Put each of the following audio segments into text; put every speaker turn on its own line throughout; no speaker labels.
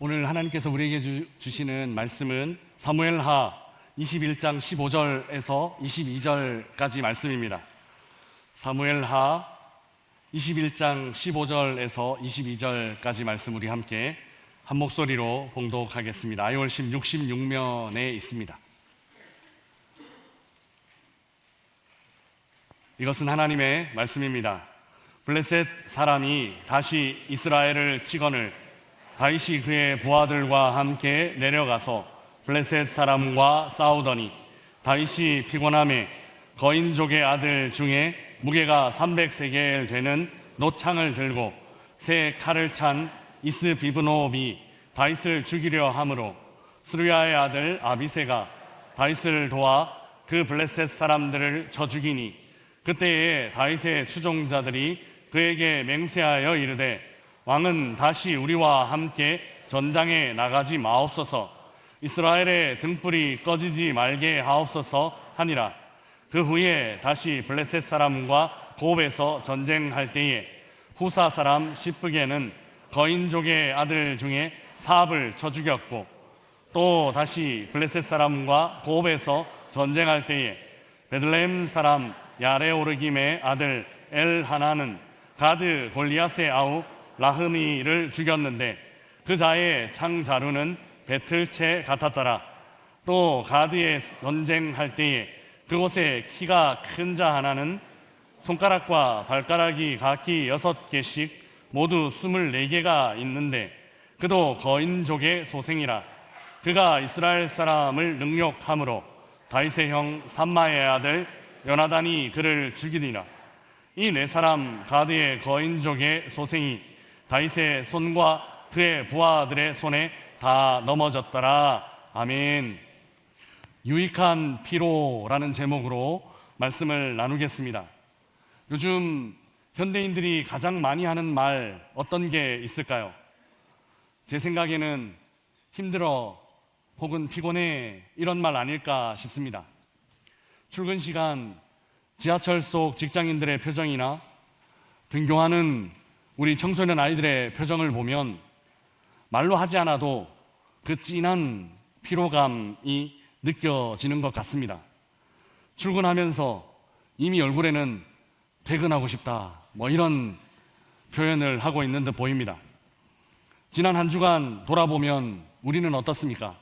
오늘 하나님께서 우리에게 주시는 말씀은 사무엘하 21장 15절에서 22절까지 말씀입니다. 사무엘하 21장 15절에서 22절까지 말씀 우리 함께 한 목소리로 봉독하겠습니다. 아이월심 66면에 있습니다. 이것은 하나님의 말씀입니다. 블레셋 사람이 다시 이스라엘을 치거늘 다윗이 그의 부하들과 함께 내려가서 블레셋 사람과 싸우더니 다윗이 피곤함에 거인족의 아들 중에 무게가 300세겔 되는 노창을 들고 새 칼을 찬 이스비브노비 다윗을 죽이려 하므로 스루야의 아들 아비새가 다윗을 도와 그 블레셋 사람들을 쳐 죽이니 그때에 다윗의 추종자들이 그에게 맹세하여 이르되 왕은 다시 우리와 함께 전장에 나가지 마옵소서, 이스라엘의 등불이 꺼지지 말게 하옵소서 하니라. 그 후에 다시 블레셋 사람과 고업에서 전쟁할 때에 후사 사람 시브게는 거인족의 아들 중에 사압을 쳐 죽였고, 또 다시 블레셋 사람과 고업에서 전쟁할 때에 베들레헴 사람 야레오르김의 아들 엘하나는 가드 골리앗의 아우 라흐미를 죽였는데 그 자의 창자루는 배틀채 같았더라. 또 가드에 전쟁할 때에 그곳에 키가 큰 자 하나는 손가락과 발가락이 각기 6개씩 모두 24개가 있는데 그도 거인족의 소생이라. 그가 이스라엘 사람을 능욕함으로 다윗의 형 삼마의 아들 요나단이 그를 죽이니라. 이 네 사람 가드의 거인족의 소생이 다윗의 손과 그의 부하들의 손에 다 넘어졌더라. 아멘. 유익한 피로라는 제목으로 말씀을 나누겠습니다. 요즘 현대인들이 가장 많이 하는 말 어떤 게 있을까요? 제 생각에는 힘들어 혹은 피곤해 이런 말 아닐까 싶습니다. 출근 시간 지하철 속 직장인들의 표정이나 등교하는 우리 청소년 아이들의 표정을 보면 말로 하지 않아도 그 진한 피로감이 느껴지는 것 같습니다. 출근하면서 이미 얼굴에는 퇴근하고 싶다 이런 표현을 하고 있는 듯 보입니다. 지난 한 주간 돌아보면 우리는 어떻습니까?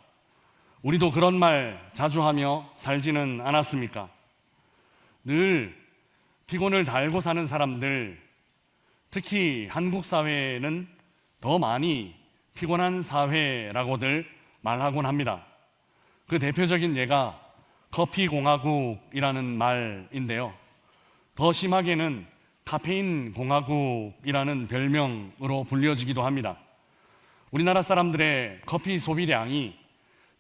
우리도 그런 말 자주 하며 살지는 않았습니까? 늘 피곤을 달고 사는 사람들, 특히 한국 사회는 더 많이 피곤한 사회라고들 말하곤 합니다. 그 대표적인 예가 커피공화국이라는 말인데요. 더 심하게는 카페인 공화국이라는 별명으로 불려지기도 합니다. 우리나라 사람들의 커피 소비량이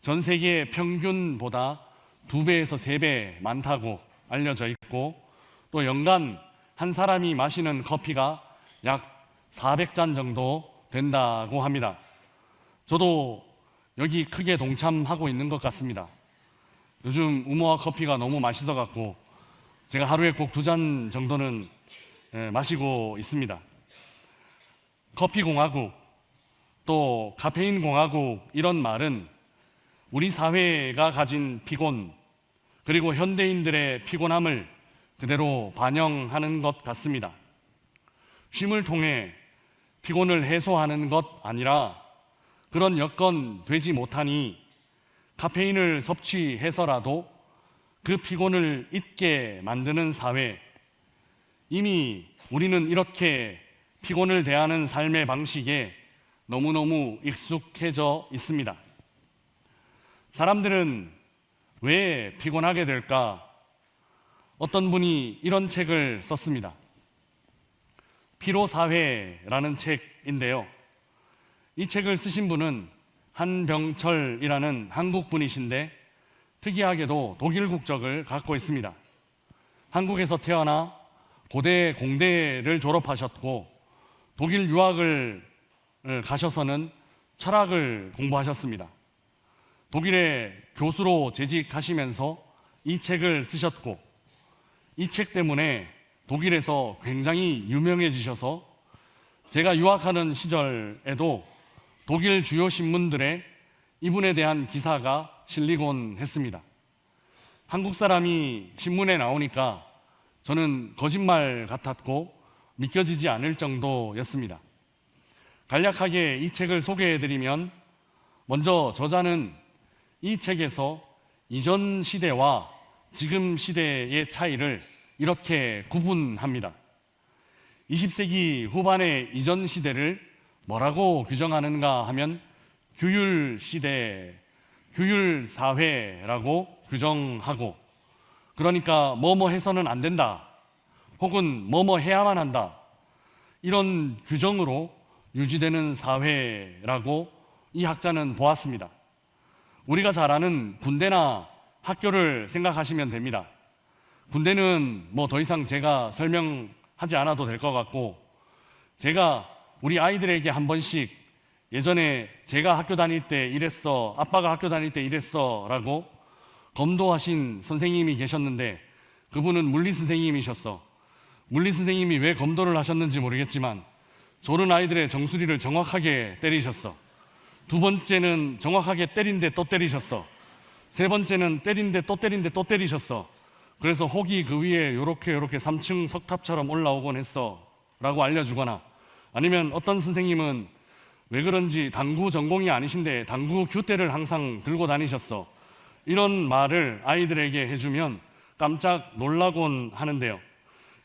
전 세계 평균보다 2배에서 3배 많다고 알려져 있고, 또 연간 한 사람이 마시는 커피가 약 400잔 정도 된다고 합니다. 저도 여기 크게 동참하고 있는 것 같습니다. 요즘 우모와 커피가 너무 맛있어 갖고 제가 하루에 꼭 2잔 정도는 마시고 있습니다. 커피 공화국, 또 카페인 공화국 이런 말은 우리 사회가 가진 피곤, 그리고 현대인들의 피곤함을 그대로 반영하는 것 같습니다. 쉼을 통해 피곤을 해소하는 것 아니라 그런 여건 되지 못하니 카페인을 섭취해서라도 그 피곤을 잊게 만드는 사회, 이미 우리는 이렇게 피곤을 대하는 삶의 방식에 너무너무 익숙해져 있습니다. 사람들은 왜 피곤하게 될까? 어떤 분이 이런 책을 썼습니다. 피로사회라는 책인데요. 이 책을 쓰신 분은 한병철이라는 한국 분이신데 특이하게도 독일 국적을 갖고 있습니다. 한국에서 태어나 고대 공대를 졸업하셨고 독일 유학을 가셔서는 철학을 공부하셨습니다. 독일에 교수로 재직하시면서 이 책을 쓰셨고 이 책 때문에 독일에서 굉장히 유명해지셔서 제가 유학하는 시절에도 독일 주요 신문들에 이분에 대한 기사가 실리곤 했습니다. 한국 사람이 신문에 나오니까 저는 거짓말 같았고 믿겨지지 않을 정도였습니다. 간략하게 이 책을 소개해드리면, 먼저 저자는 이 책에서 이전 시대와 지금 시대의 차이를 이렇게 구분합니다. 20세기 후반의 이전 시대를 뭐라고 규정하는가 하면 규율 시대, 규율 사회라고 규정하고, 그러니까 뭐뭐 해서는 안 된다, 혹은 뭐뭐 해야만 한다, 이런 규정으로 유지되는 사회라고 이 학자는 보았습니다. 우리가 잘 아는 군대나 학교를 생각하시면 됩니다. 군대는 뭐 더 이상 제가 설명하지 않아도 될 것 같고, 제가 우리 아이들에게 한 번씩 예전에 제가 학교 다닐 때 이랬어, 아빠가 학교 다닐 때 이랬어 라고 검도하신 선생님이 계셨는데, 그분은 물리 선생님이셨어. 물리 선생님이 왜 검도를 하셨는지 모르겠지만 졸은 아이들의 정수리를 정확하게 때리셨어. 두 번째는 정확하게 때린데 또 때리셨어. 세 번째는 때린데 또 때린데 또 때리셨어. 그래서 혹이 그 위에 요렇게 3층 석탑처럼 올라오곤 했어 라고 알려주거나, 아니면 어떤 선생님은 왜 그런지 당구 전공이 아니신데 당구 규대를 항상 들고 다니셨어, 이런 말을 아이들에게 해주면 깜짝 놀라곤 하는데요.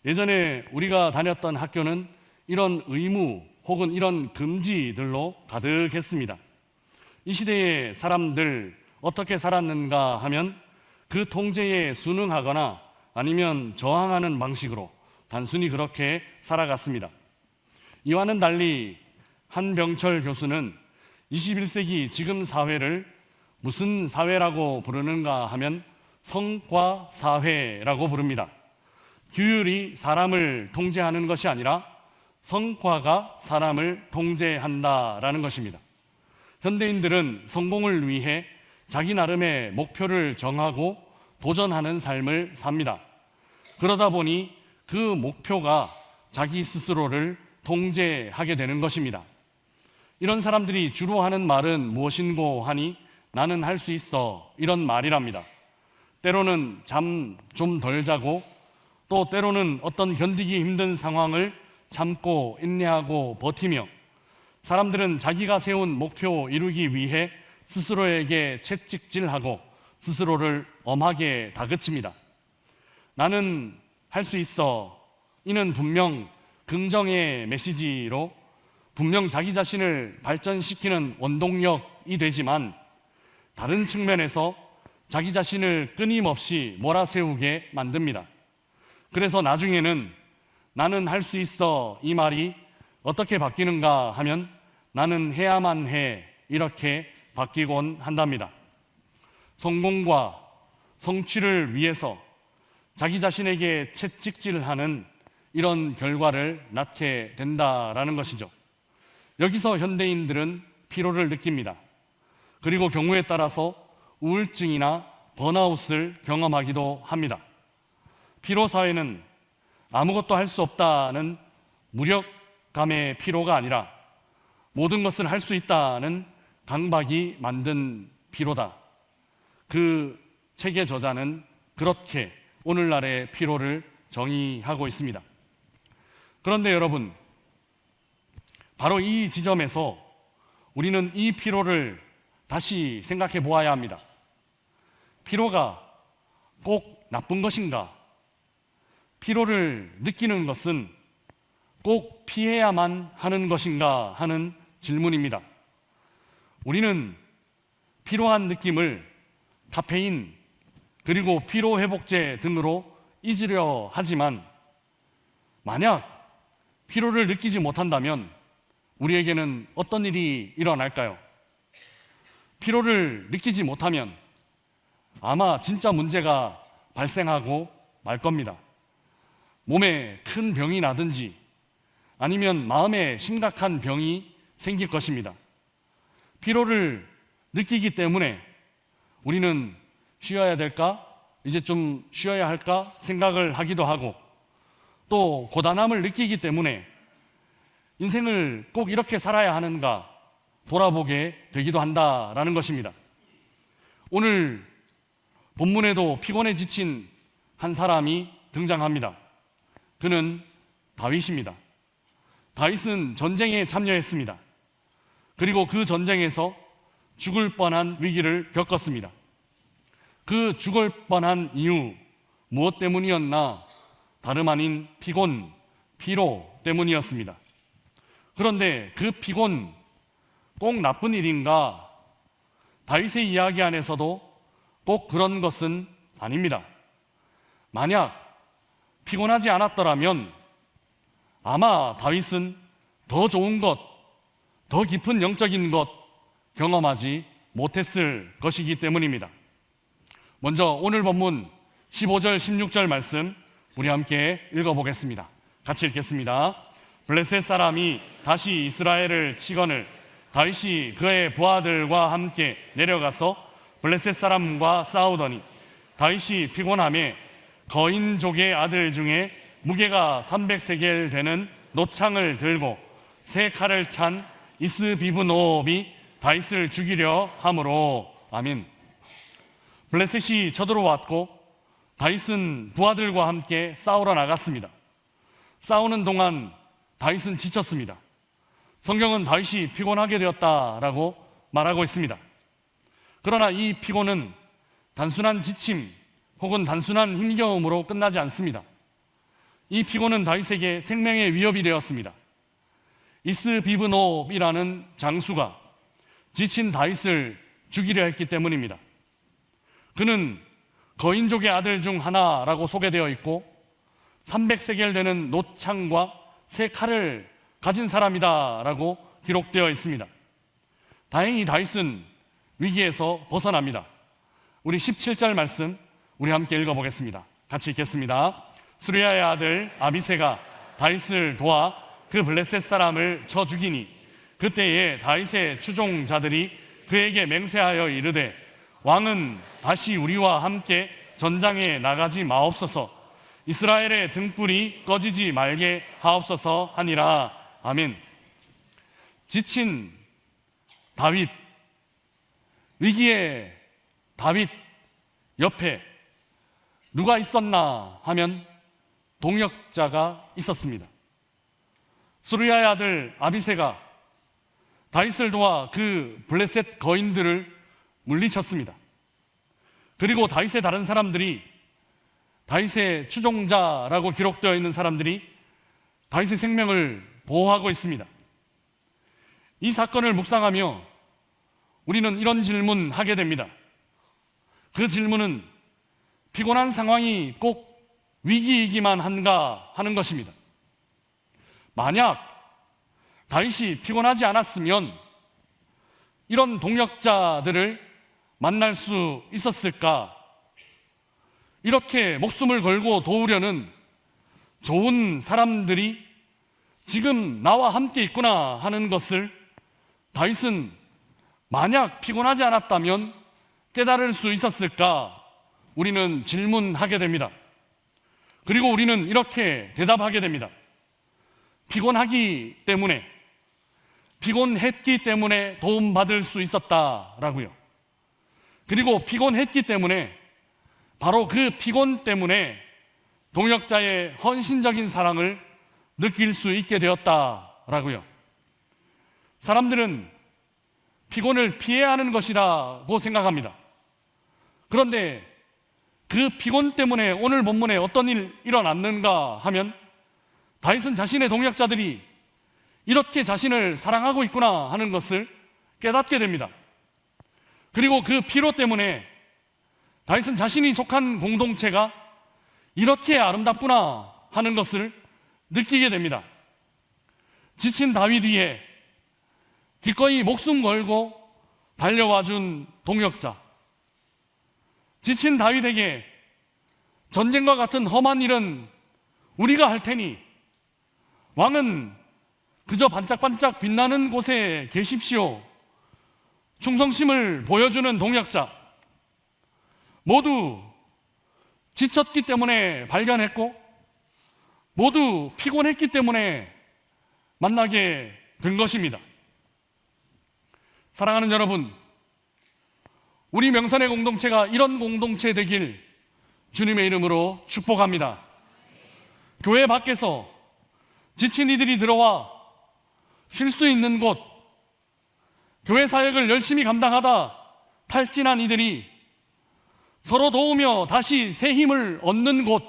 예전에 우리가 다녔던 학교는 이런 의무 혹은 이런 금지들로 가득했습니다. 이 시대의 사람들 어떻게 살았는가 하면 그 통제에 순응하거나 아니면 저항하는 방식으로 단순히 그렇게 살아갔습니다. 이와는 달리 한병철 교수는 21세기 지금 사회를 무슨 사회라고 부르는가 하면 성과 사회라고 부릅니다. 규율이 사람을 통제하는 것이 아니라 성과가 사람을 통제한다라는 것입니다. 현대인들은 성공을 위해 자기 나름의 목표를 정하고 도전하는 삶을 삽니다. 그러다 보니 그 목표가 자기 스스로를 통제하게 되는 것입니다. 이런 사람들이 주로 하는 말은 무엇인고 하니 나는 할 수 있어, 이런 말이랍니다. 때로는 잠 좀 덜 자고, 또 때로는 어떤 견디기 힘든 상황을 참고 인내하고 버티며, 사람들은 자기가 세운 목표 이루기 위해 스스로에게 채찍질하고 스스로를 엄하게 다그칩니다. 나는 할 수 있어, 이는 분명 긍정의 메시지로 분명 자기 자신을 발전시키는 원동력이 되지만, 다른 측면에서 자기 자신을 끊임없이 몰아세우게 만듭니다. 그래서 나중에는 나는 할 수 있어 이 말이 어떻게 바뀌는가 하면 나는 해야만 해, 이렇게 바뀌곤 한답니다. 성공과 성취를 위해서 자기 자신에게 채찍질하는 이런 결과를 낳게 된다라는 것이죠. 여기서 현대인들은 피로를 느낍니다. 그리고 경우에 따라서 우울증이나 번아웃을 경험하기도 합니다. 피로 사회는 아무것도 할 수 없다는 무력감의 피로가 아니라 모든 것을 할 수 있다는 강박이 만든 피로다. 그 책의 저자는 그렇게 오늘날의 피로를 정의하고 있습니다. 그런데 여러분, 바로 이 지점에서 우리는 이 피로를 다시 생각해 보아야 합니다. 피로가 꼭 나쁜 것인가? 피로를 느끼는 것은 꼭 피해야만 하는 것인가 하는 질문입니다. 우리는 피로한 느낌을 카페인 그리고 피로회복제 등으로 잊으려 하지만, 만약 피로를 느끼지 못한다면 우리에게는 어떤 일이 일어날까요? 피로를 느끼지 못하면 아마 진짜 문제가 발생하고 말 겁니다. 몸에 큰 병이 나든지 아니면 마음에 심각한 병이 생길 것입니다. 피로를 느끼기 때문에 우리는 쉬어야 될까? 이제 좀 쉬어야 할까? 생각을 하기도 하고, 또 고단함을 느끼기 때문에 인생을 꼭 이렇게 살아야 하는가? 돌아보게 되기도 한다라는 것입니다. 오늘 본문에도 피곤에 지친 한 사람이 등장합니다. 그는 다윗입니다. 다윗은 전쟁에 참여했습니다. 그리고 그 전쟁에서 죽을 뻔한 위기를 겪었습니다. 그 죽을 뻔한 이유 무엇 때문이었나? 다름 아닌 피곤, 피로 때문이었습니다. 그런데 그 피곤 꼭 나쁜 일인가? 다윗의 이야기 안에서도 꼭 그런 것은 아닙니다. 만약 피곤하지 않았더라면 아마 다윗은 더 좋은 것, 더 깊은 영적인 것 경험하지 못했을 것이기 때문입니다. 먼저 오늘 본문 15절, 16절 말씀 우리 함께 읽어보겠습니다. 같이 읽겠습니다. 블레셋 사람이 다시 이스라엘을 치거늘 다윗이 그의 부하들과 함께 내려가서 블레셋 사람과 싸우더니 다윗이 피곤함에 거인족의 아들 중에 무게가 300세겔 되는 노창을 들고 세 칼을 찬 이스비브노업이 다윗을 죽이려 함으로. 아멘. 블레셋이 쳐들어왔고 다윗은 부하들과 함께 싸우러 나갔습니다. 싸우는 동안 다윗은 지쳤습니다. 성경은 다윗이 피곤하게 되었다라고 말하고 있습니다. 그러나 이 피곤은 단순한 지침 혹은 단순한 힘겨움으로 끝나지 않습니다. 이 피곤은 다윗에게 생명의 위협이 되었습니다. 이스비브노업이라는 장수가 지친 다윗을 죽이려 했기 때문입니다. 그는 거인족의 아들 중 하나라고 소개되어 있고 300세겔 되는 노창과 세 칼을 가진 사람이다라고 기록되어 있습니다. 다행히 다윗은 위기에서 벗어납니다. 우리 17절 말씀 우리 함께 읽어보겠습니다. 같이 읽겠습니다. 수리아의 아들 아비새가 다윗을 도와 그 블레셋 사람을 쳐 죽이니 그때에 다윗의 추종자들이 그에게 맹세하여 이르되 왕은 다시 우리와 함께 전장에 나가지 마옵소서, 이스라엘의 등불이 꺼지지 말게 하옵소서 하니라. 아멘. 지친 다윗, 위기의 다윗 옆에 누가 있었나 하면 동역자가 있었습니다. 수르야의 아들 아비새가 다윗을 도와 그 블레셋 거인들을 물리쳤습니다. 그리고 다윗의 다른 사람들이, 다윗의 추종자라고 기록되어 있는 사람들이 다윗의 생명을 보호하고 있습니다. 이 사건을 묵상하며 우리는 이런 질문하게 됩니다. 그 질문은 피곤한 상황이 꼭 위기이기만 한가 하는 것입니다. 만약 다윗이 피곤하지 않았으면 이런 동역자들을 만날 수 있었을까? 이렇게 목숨을 걸고 도우려는 좋은 사람들이 지금 나와 함께 있구나 하는 것을 다윗은 만약 피곤하지 않았다면 깨달을 수 있었을까? 우리는 질문하게 됩니다. 그리고 우리는 이렇게 대답하게 됩니다. 피곤했기 때문에 도움받을 수 있었다라고요. 그리고 피곤했기 때문에, 바로 그 피곤 때문에 동역자의 헌신적인 사랑을 느낄 수 있게 되었다라고요. 사람들은 피곤을 피해야 하는 것이라고 생각합니다. 그런데 그 피곤 때문에 오늘 본문에 어떤 일이 일어났는가 하면 다윗은 자신의 동역자들이 이렇게 자신을 사랑하고 있구나 하는 것을 깨닫게 됩니다. 그리고 그 피로 때문에 다윗은 자신이 속한 공동체가 이렇게 아름답구나 하는 것을 느끼게 됩니다. 지친 다윗 위에 기꺼이 목숨 걸고 달려와 준 동역자, 지친 다윗에게 전쟁과 같은 험한 일은 우리가 할 테니 왕은 그저 반짝반짝 빛나는 곳에 계십시오, 충성심을 보여주는 동역자, 모두 지쳤기 때문에 발견했고 모두 피곤했기 때문에 만나게 된 것입니다. 사랑하는 여러분, 우리 명선의 공동체가 이런 공동체 되길 주님의 이름으로 축복합니다. 교회 밖에서 지친 이들이 들어와 쉴 수 있는 곳, 교회 사역을 열심히 감당하다 탈진한 이들이 서로 도우며 다시 새 힘을 얻는 곳,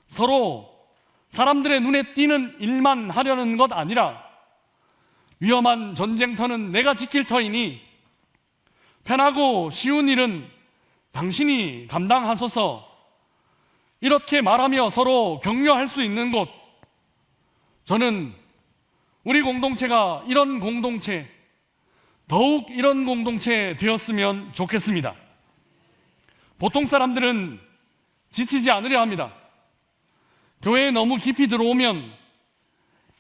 서로 사람들의 눈에 띄는 일만 하려는 것 아니라 위험한 전쟁터는 내가 지킬 터이니 편하고 쉬운 일은 당신이 감당하소서, 이렇게 말하며 서로 격려할 수 있는 곳, 저는 우리 공동체가 이런 공동체, 더욱 이런 공동체 되었으면 좋겠습니다. 보통 사람들은 지치지 않으려 합니다. 교회에 너무 깊이 들어오면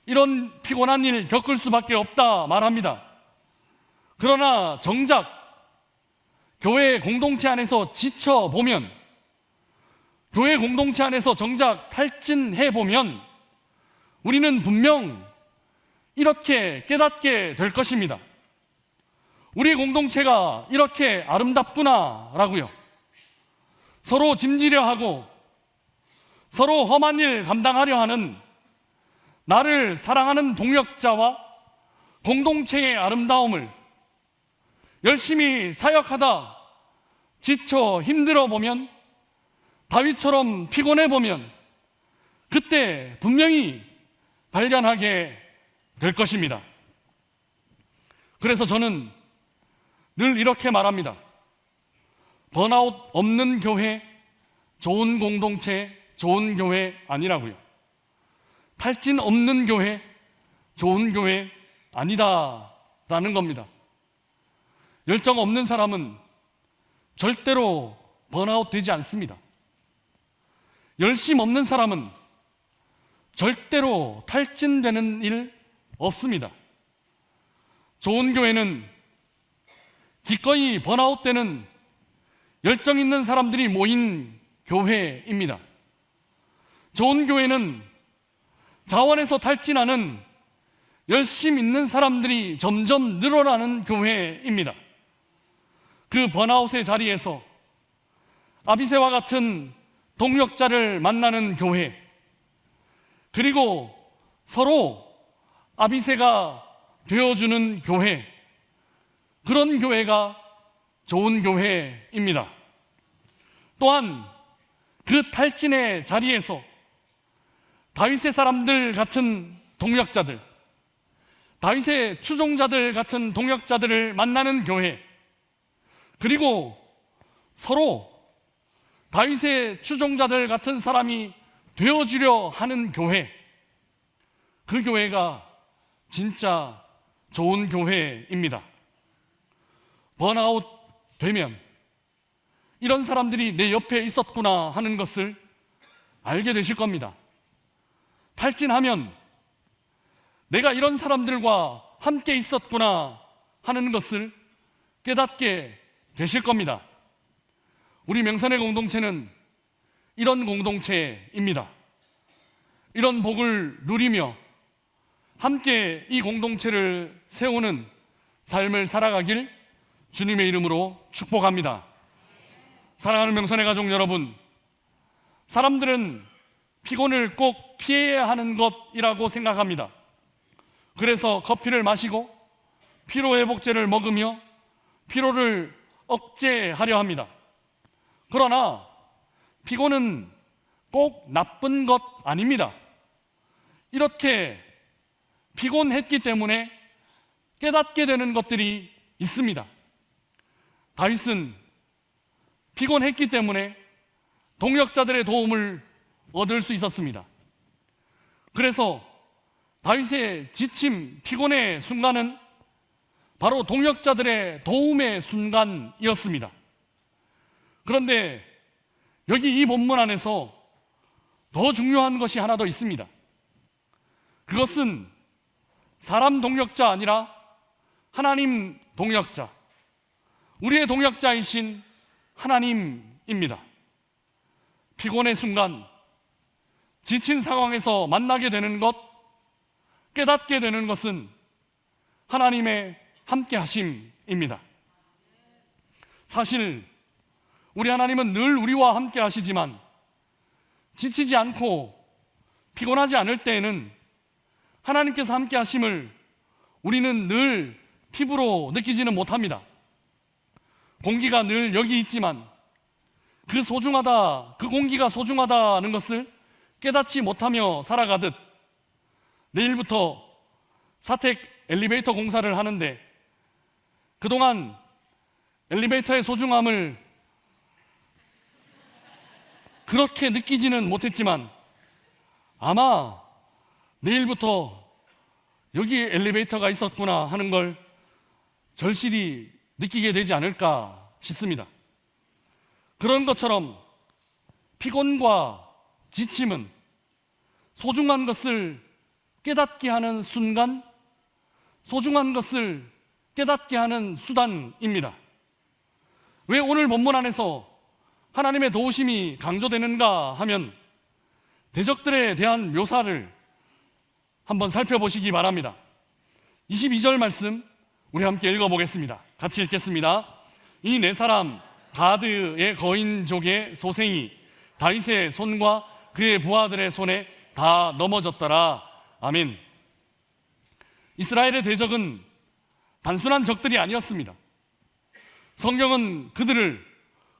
이런 피곤한 일 겪을 수밖에 없다 말합니다. 그러나 정작 교회 공동체 안에서 지쳐보면, 교회 공동체 안에서 정작 탈진해보면 우리는 분명 이렇게 깨닫게 될 것입니다. 우리 공동체가 이렇게 아름답구나 라고요. 서로 짐지려 하고 서로 험한 일 감당하려 하는 나를 사랑하는 동역자와 공동체의 아름다움을 열심히 사역하다 지쳐 힘들어 보면, 다윗처럼 피곤해 보면 그때 분명히 발견하게 될 것입니다. 그래서 저는 늘 이렇게 말합니다. 번아웃 없는 교회, 좋은 공동체, 좋은 교회 아니라고요. 탈진 없는 교회, 좋은 교회 아니다라는 겁니다. 열정 없는 사람은 절대로 번아웃 되지 않습니다. 열심 없는 사람은 절대로 탈진되는 일 없습니다. 좋은 교회는 기꺼이 번아웃되는 열정 있는 사람들이 모인 교회입니다. 좋은 교회는 자원에서 탈진하는 열심 있는 사람들이 점점 늘어나는 교회입니다. 그 번아웃의 자리에서 아비새와 같은 동역자를 만나는 교회, 그리고 서로 아비새가 되어주는 교회, 그런 교회가 좋은 교회입니다. 또한 그 탈진의 자리에서 다윗의 사람들 같은 동역자들, 다윗의 추종자들 같은 동역자들을 만나는 교회, 그리고 서로 다윗의 추종자들 같은 사람이 되어주려 하는 교회, 그 교회가 진짜 좋은 교회입니다. 번아웃 되면 이런 사람들이 내 옆에 있었구나 하는 것을 알게 되실 겁니다. 탈진하면 내가 이런 사람들과 함께 있었구나 하는 것을 깨닫게 되실 겁니다. 우리 명선의 공동체는 이런 공동체입니다. 이런 복을 누리며 함께 이 공동체를 세우는 삶을 살아가길 주님의 이름으로 축복합니다. 사랑하는 명선의 가족 여러분, 사람들은 피곤을 꼭 피해야 하는 것이라고 생각합니다. 그래서 커피를 마시고 피로회복제를 먹으며 피로를 억제하려 합니다. 그러나 피곤은 꼭 나쁜 것 아닙니다. 이렇게 피곤했기 때문에 깨닫게 되는 것들이 있습니다. 다윗은 피곤했기 때문에 동역자들의 도움을 얻을 수 있었습니다. 그래서 다윗의 지침, 피곤의 순간은 바로 동역자들의 도움의 순간이었습니다. 그런데 여기 이 본문 안에서 더 중요한 것이 하나 더 있습니다. 그것은 사람 동역자 아니라 하나님 동역자, 우리의 동역자이신 하나님입니다. 피곤의 순간, 지친 상황에서 만나게 되는 것, 깨닫게 되는 것은 하나님의 함께 하심입니다. 사실 우리 하나님은 늘 우리와 함께 하시지만 지치지 않고 피곤하지 않을 때에는 하나님께서 함께 하심을 우리는 늘 피부로 느끼지는 못합니다. 공기가 늘 여기 있지만 그 공기가 소중하다는 것을 깨닫지 못하며 살아가듯 내일부터 사택 엘리베이터 공사를 하는데 그동안 엘리베이터의 소중함을 그렇게 느끼지는 못했지만 아마 내일부터 여기에 엘리베이터가 있었구나 하는 걸 절실히 느끼게 되지 않을까 싶습니다. 그런 것처럼 피곤과 지침은 소중한 것을 깨닫게 하는 순간, 소중한 것을 깨닫게 하는 수단입니다. 왜 오늘 본문 안에서 하나님의 도우심이 강조되는가 하면 대적들에 대한 묘사를 한번 살펴보시기 바랍니다. 22절 말씀 우리 함께 읽어보겠습니다. 같이 읽겠습니다. 이 네 사람 가드의 거인족의 소생이 다윗의 손과 그의 부하들의 손에 다 넘어졌더라. 아멘. 이스라엘의 대적은 단순한 적들이 아니었습니다. 성경은 그들을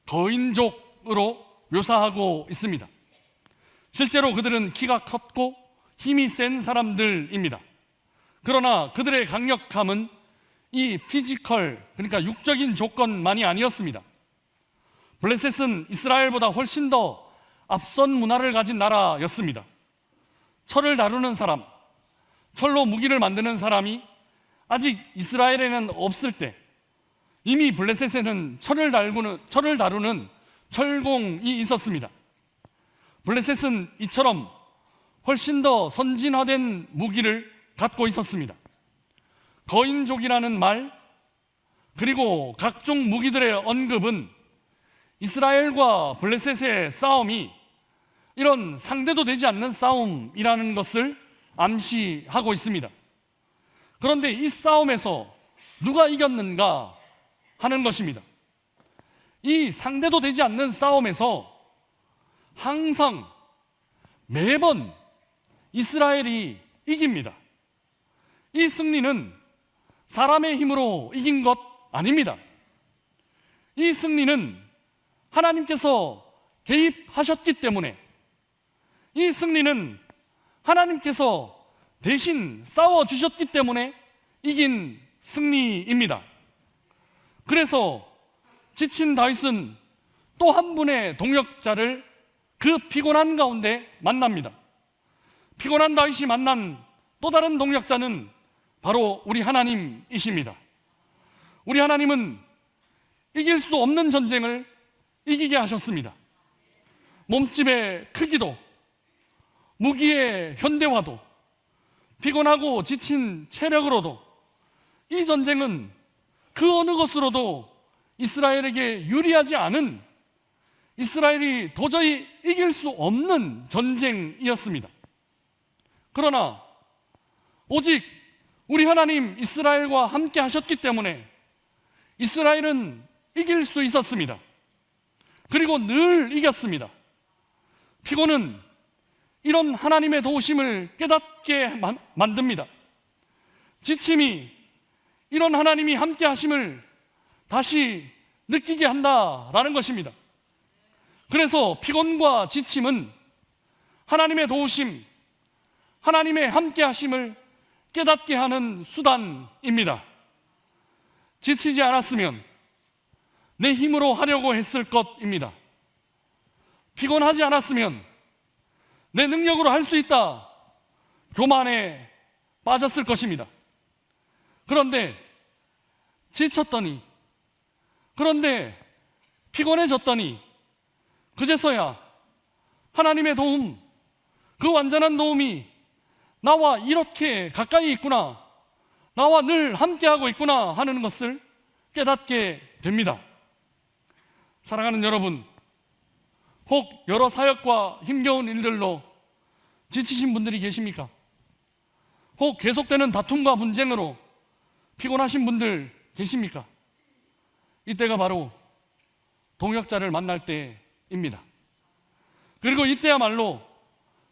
거인족으로 묘사하고 있습니다. 실제로 그들은 키가 컸고 힘이 센 사람들입니다. 그러나 그들의 강력함은 이 피지컬, 그러니까 육적인 조건만이 아니었습니다. 블레셋은 이스라엘보다 훨씬 더 앞선 문화를 가진 나라였습니다. 철을 다루는 사람, 철로 무기를 만드는 사람이 아직 이스라엘에는 없을 때 이미 블레셋에는 철을 다루는 철공이 있었습니다. 블레셋은 이처럼 훨씬 더 선진화된 무기를 갖고 있었습니다. 거인족이라는 말, 그리고 각종 무기들의 언급은 이스라엘과 블레셋의 싸움이 이런 상대도 되지 않는 싸움이라는 것을 암시하고 있습니다. 그런데 이 싸움에서 누가 이겼는가 하는 것입니다. 이 상대도 되지 않는 싸움에서 항상 매번 이스라엘이 이깁니다. 이 승리는 사람의 힘으로 이긴 것 아닙니다. 이 승리는 하나님께서 개입하셨기 때문에, 이 승리는 하나님께서 대신 싸워주셨기 때문에 이긴 승리입니다. 그래서 지친 다윗은 또 한 분의 동역자를 그 피곤한 가운데 만납니다. 피곤한 다윗이 만난 또 다른 동역자는 바로 우리 하나님이십니다. 우리 하나님은 이길 수 없는 전쟁을 이기게 하셨습니다. 몸집의 크기도, 무기의 현대화도, 피곤하고 지친 체력으로도 이 전쟁은 그 어느 것으로도 이스라엘에게 유리하지 않은, 이스라엘이 도저히 이길 수 없는 전쟁이었습니다. 그러나 오직 우리 하나님 이스라엘과 함께 하셨기 때문에 이스라엘은 이길 수 있었습니다. 그리고 늘 이겼습니다. 피곤은 이런 하나님의 도우심을 깨닫게 만듭니다. 지침이 이런 하나님이 함께 하심을 다시 느끼게 한다라는 것입니다. 그래서 피곤과 지침은 하나님의 도우심, 하나님의 함께 하심을 깨닫게 하는 수단입니다. 지치지 않았으면 내 힘으로 하려고 했을 것입니다. 피곤하지 않았으면 내 능력으로 할 수 있다, 교만에 빠졌을 것입니다. 그런데 지쳤더니, 그런데 피곤해졌더니 그제서야 하나님의 도움, 그 완전한 도움이 나와 이렇게 가까이 있구나, 나와 늘 함께하고 있구나 하는 것을 깨닫게 됩니다. 사랑하는 여러분, 혹 여러 사역과 힘겨운 일들로 지치신 분들이 계십니까? 혹 계속되는 다툼과 분쟁으로 피곤하신 분들 계십니까? 이때가 바로 동역자를 만날 때입니다. 그리고 이때야말로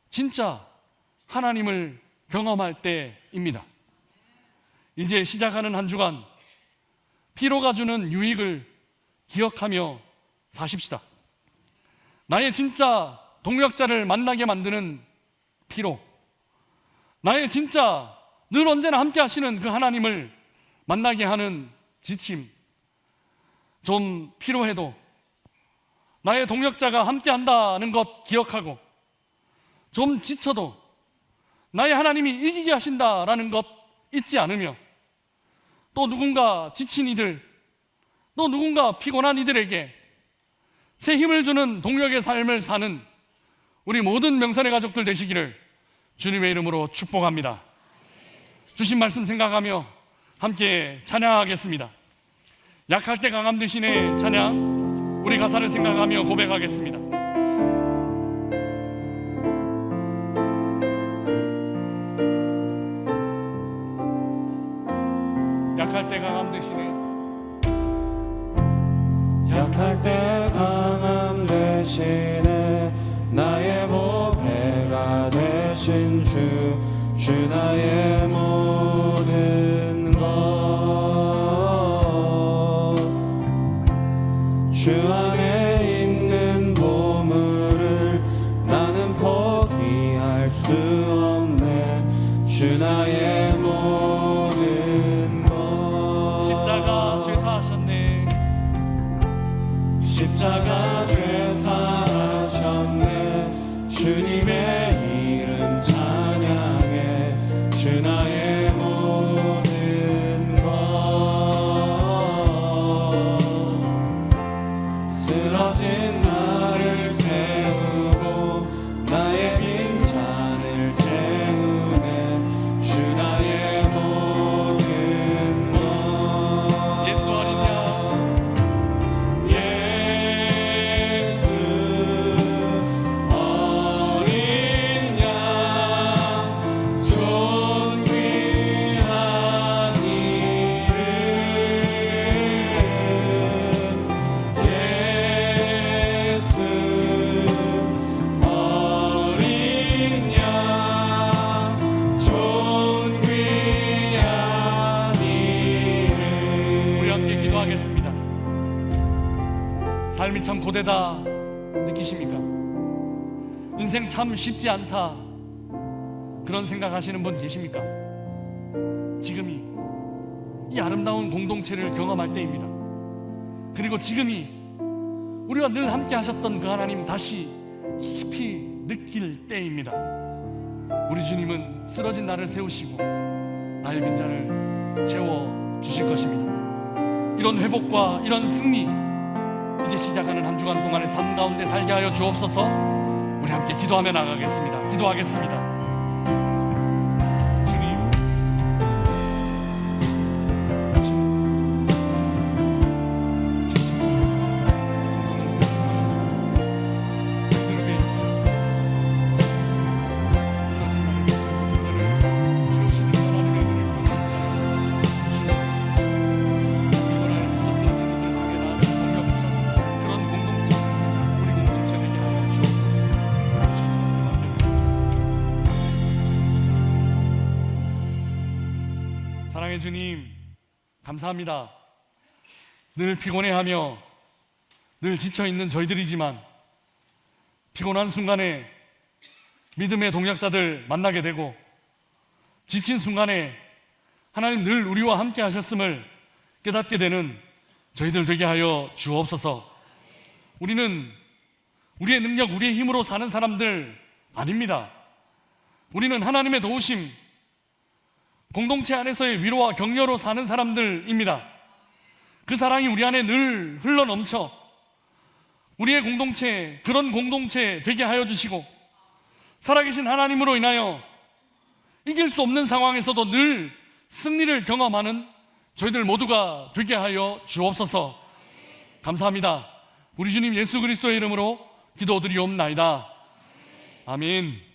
진짜 하나님을 경험할 때입니다. 이제 시작하는 한 주간 피로가 주는 유익을 기억하며 사십시다. 나의 진짜 동역자를 만나게 만드는 피로, 나의 진짜 늘 언제나 함께 하시는 그 하나님을 만나게 하는 지침, 좀 피로해도 나의 동역자가 함께 한다는 것 기억하고, 좀 지쳐도 나의 하나님이 이기게 하신다라는 것 잊지 않으며, 또 누군가 지친 이들, 또 누군가 피곤한 이들에게 새 힘을 주는 동역의 삶을 사는 우리 모든 명선의 가족들 되시기를 주님의 이름으로 축복합니다. 주신 말씀 생각하며 함께 찬양하겠습니다. 약할 때 강함 되시네 찬양, 우리 가사를 생각하며 고백하겠습니다. 약할 때 강함 되시네,
약할 때 강함 되시네, 나의 보배가 되신 주 나의 모든 것, 주 안에 있는 보물을 나는 포기할 수 없네, 주 나의 모든 것.
십자가 죄 사하셨네,
십자가 죄 사하셨네, 주님의 이름 찬양해, 주 나의 모든 것. 쓰러진 나를 세우고 나의 빈잔을 채우네, 주 나의 모든 것.
예수 어린 양, 삶이 참 고되다 느끼십니까? 인생 참 쉽지 않다, 그런 생각하시는 분 계십니까? 지금이 이 아름다운 공동체를 경험할 때입니다. 그리고 지금이 우리와 늘 함께 하셨던 그 하나님 다시 깊이 느낄 때입니다. 우리 주님은 쓰러진 나를 세우시고 나의 빈잔을 채워주실 것입니다. 이런 회복과 이런 승리, 이제 시작하는 한 주간 동안의 삶 가운데 살게 하여 주옵소서. 우리 함께 기도하며 나가겠습니다. 기도하겠습니다. 사랑의 주님, 감사합니다. 늘 피곤해하며 늘 지쳐있는 저희들이지만 피곤한 순간에 믿음의 동역자들 만나게 되고, 지친 순간에 하나님 늘 우리와 함께 하셨음을 깨닫게 되는 저희들 되게 하여 주옵소서. 우리는 우리의 능력, 우리의 힘으로 사는 사람들 아닙니다. 우리는 하나님의 도우심, 공동체 안에서의 위로와 격려로 사는 사람들입니다. 그 사랑이 우리 안에 늘 흘러넘쳐 우리의 공동체, 그런 공동체 되게 하여 주시고, 살아계신 하나님으로 인하여 이길 수 없는 상황에서도 늘 승리를 경험하는 저희들 모두가 되게 하여 주옵소서. 감사합니다. 우리 주님 예수 그리스도의 이름으로 기도드리옵나이다. 아멘.